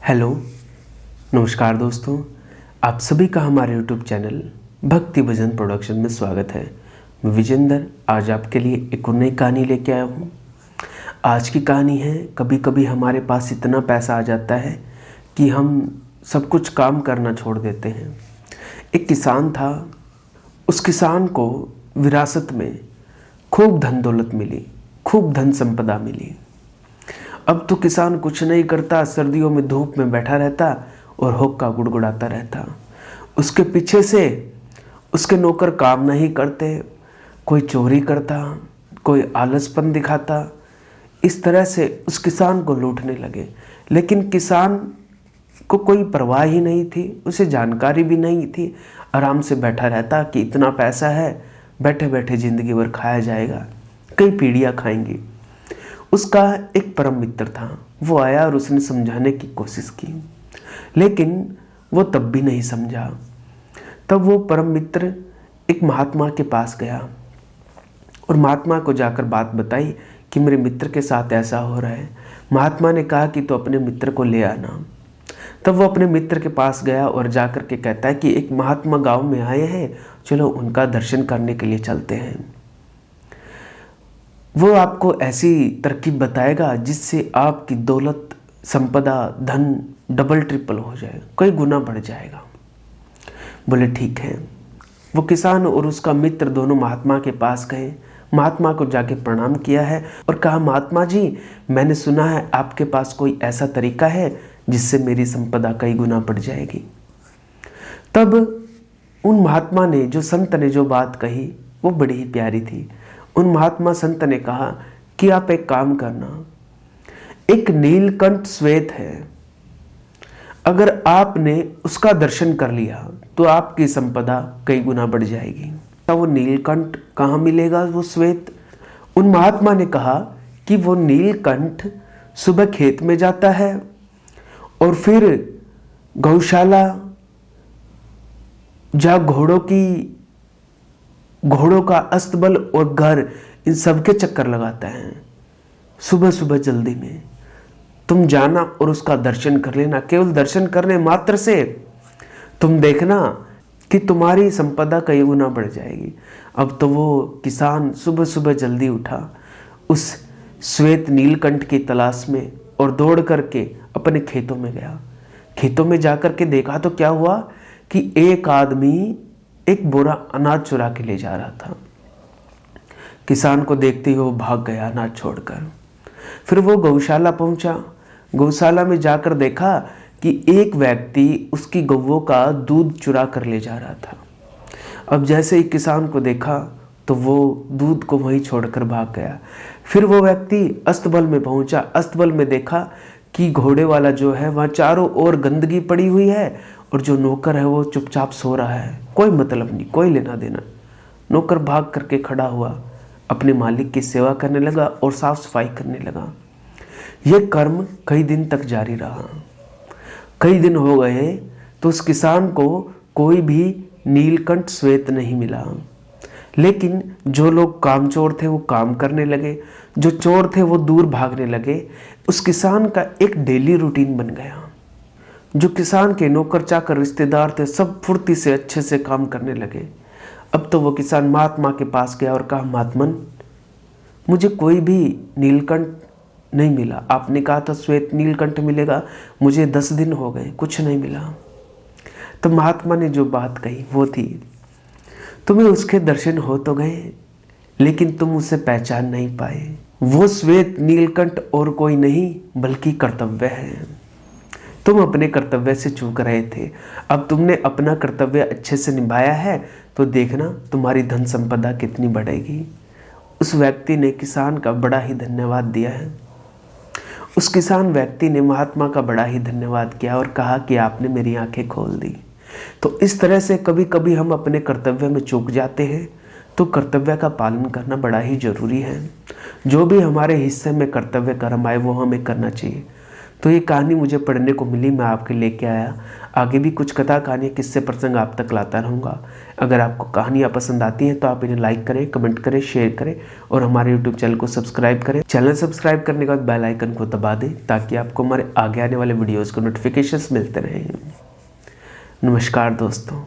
Hello, नमस्कार दोस्तों। आप सभी का हमारे यूट्यूब चैनल भक्ति भजन प्रोडक्शन में स्वागत है। मैं विजेंद्र आज आपके लिए एक और नई कहानी लेके आया हूँ। आज की कहानी है, कभी कभी हमारे पास इतना पैसा आ जाता है कि हम सब कुछ काम करना छोड़ देते हैं। एक किसान था, उस किसान को विरासत में खूब धन दौलत मिली, खूब धन संपदा मिली। अब तो किसान कुछ नहीं करता, सर्दियों में धूप में बैठा रहता और हुक्का गुड़गुड़ाता रहता। उसके पीछे से उसके नौकर काम नहीं करते, कोई चोरी करता, कोई आलसपन दिखाता। इस तरह से उस किसान को लूटने लगे। लेकिन किसान को कोई परवाह ही नहीं थी, उसे जानकारी भी नहीं थी। आराम से बैठा रहता कि इतना पैसा है, बैठे बैठे ज़िंदगी भर खाया जाएगा, कई पीढ़ियाँ खाएंगी। उसका एक परम मित्र था, वो आया और उसने समझाने की कोशिश की, लेकिन वो तब भी नहीं समझा। तब वो परम मित्र एक महात्मा के पास गया और महात्मा को जाकर बात बताई कि मेरे मित्र के साथ ऐसा हो रहा है। महात्मा ने कहा कि तो अपने मित्र को ले आना। तब वो अपने मित्र के पास गया और जाकर के कहता है कि एक महात्मा गांव में आए हैं, चलो उनका दर्शन करने के लिए चलते हैं। वो आपको ऐसी तरकीब बताएगा जिससे आपकी दौलत, संपदा, धन डबल ट्रिपल हो जाए, कई गुना बढ़ जाएगा। बोले ठीक है। वो किसान और उसका मित्र दोनों महात्मा के पास गए, महात्मा को जाके प्रणाम किया है और कहा, महात्मा जी, मैंने सुना है आपके पास कोई ऐसा तरीका है जिससे मेरी संपदा कई गुना बढ़ जाएगी। तब उन महात्मा ने, जो संत ने जो बात कही वो बड़ी ही प्यारी थी। उन महात्मा संत ने कहा कि आप एक काम करना, एक नीलकंठ श्वेत है, अगर आपने उसका दर्शन कर लिया तो आपकी संपदा कई गुना बढ़ जाएगी। तो वो नीलकंठ कहाँ मिलेगा, वो श्वेत? उन महात्मा ने कहा कि वो नीलकंठ सुबह खेत में जाता है और फिर गौशाला, जहाँ घोड़ों का अस्तबल और घर, इन सब के चक्कर लगाता है। सुबह सुबह जल्दी में तुम जाना और उसका दर्शन कर लेना। केवल दर्शन करने मात्र से तुम देखना कि तुम्हारी संपदा कई गुना बढ़ जाएगी। अब तो वो किसान सुबह सुबह जल्दी उठा, उस श्वेत नीलकंठ की तलाश में, और दौड़ करके अपने खेतों में गया। खेतों में जाकर के देखा तो क्या हुआ कि एक आदमी एक बोरा अनाज चुरा के ले जा रहा था। किसान को देखते ही वो भाग गया अनाज छोड़कर। फिर वो गौशाला पहुंचा। गौशाला में जाकर देखा कि एक व्यक्ति उसकी गौओं का दूध चुरा कर ले जा रहा था। अब जैसे ही किसान को देखा तो वो दूध को वहीं छोड़कर भाग गया। फिर वो व्यक्ति अस्तबल में पहुंचा। अस्तबल में देखा कि घोड़े वाला जो है वहाँ चारों ओर गंदगी पड़ी हुई है और जो नौकर है वो चुपचाप सो रहा है, कोई मतलब नहीं, कोई लेना देना। नौकर भाग करके खड़ा हुआ, अपने मालिक की सेवा करने लगा और साफ सफाई करने लगा। ये कर्म कई दिन तक जारी रहा। कई दिन हो गए तो उस किसान को कोई भी नीलकंठ श्वेत नहीं मिला। लेकिन जो लोग कामचोर थे वो काम करने लगे, जो चोर थे वो दूर भागने लगे। उस किसान का एक डेली रूटीन बन गया। जो किसान के नौकर चाकर रिश्तेदार थे सब फुर्ती से अच्छे से काम करने लगे। अब तो वो किसान महात्मा के पास गया और कहा, महात्मन, मुझे कोई भी नीलकंठ नहीं मिला। आपने कहा था श्वेत नीलकंठ मिलेगा, मुझे 10 दिन हो गए, कुछ नहीं मिला। तो महात्मा ने जो बात कही वो थी, तुम्हें उसके दर्शन हो तो गए लेकिन तुम उसे पहचान नहीं पाए। वो श्वेत नीलकंठ और कोई नहीं बल्कि कर्तव्य है। तुम अपने कर्तव्य से चूक रहे थे। अब तुमने अपना कर्तव्य अच्छे से निभाया है तो देखना तुम्हारी धन संपदा कितनी बढ़ेगी। उस व्यक्ति ने किसान का बड़ा ही धन्यवाद दिया है। उस किसान व्यक्ति ने महात्मा का बड़ा ही धन्यवाद किया और कहा कि आपने मेरी आंखें खोल दी। तो इस तरह से कभी कभी हम अपने कर्तव्य में चूक जाते हैं, तो कर्तव्य का पालन करना बड़ा ही जरूरी है। जो भी हमारे हिस्से में कर्तव्य कर्म आए वो हमें करना चाहिए। तो ये कहानी मुझे पढ़ने को मिली, मैं आपके लेके आया। आगे भी कुछ कथा कहानियाँ किस्से प्रसंग आप तक लाता रहूँगा। अगर आपको कहानियाँ पसंद आती हैं तो आप इन्हें लाइक करें, कमेंट करें, शेयर करें और हमारे यूट्यूब चैनल को सब्सक्राइब करें। चैनल सब्सक्राइब करने के बाद बेल आइकन को दबा दें ताकि आपको हमारे आगे आने वाले वीडियोज़ को नोटिफिकेशंस मिलते रहें। नमस्कार दोस्तों।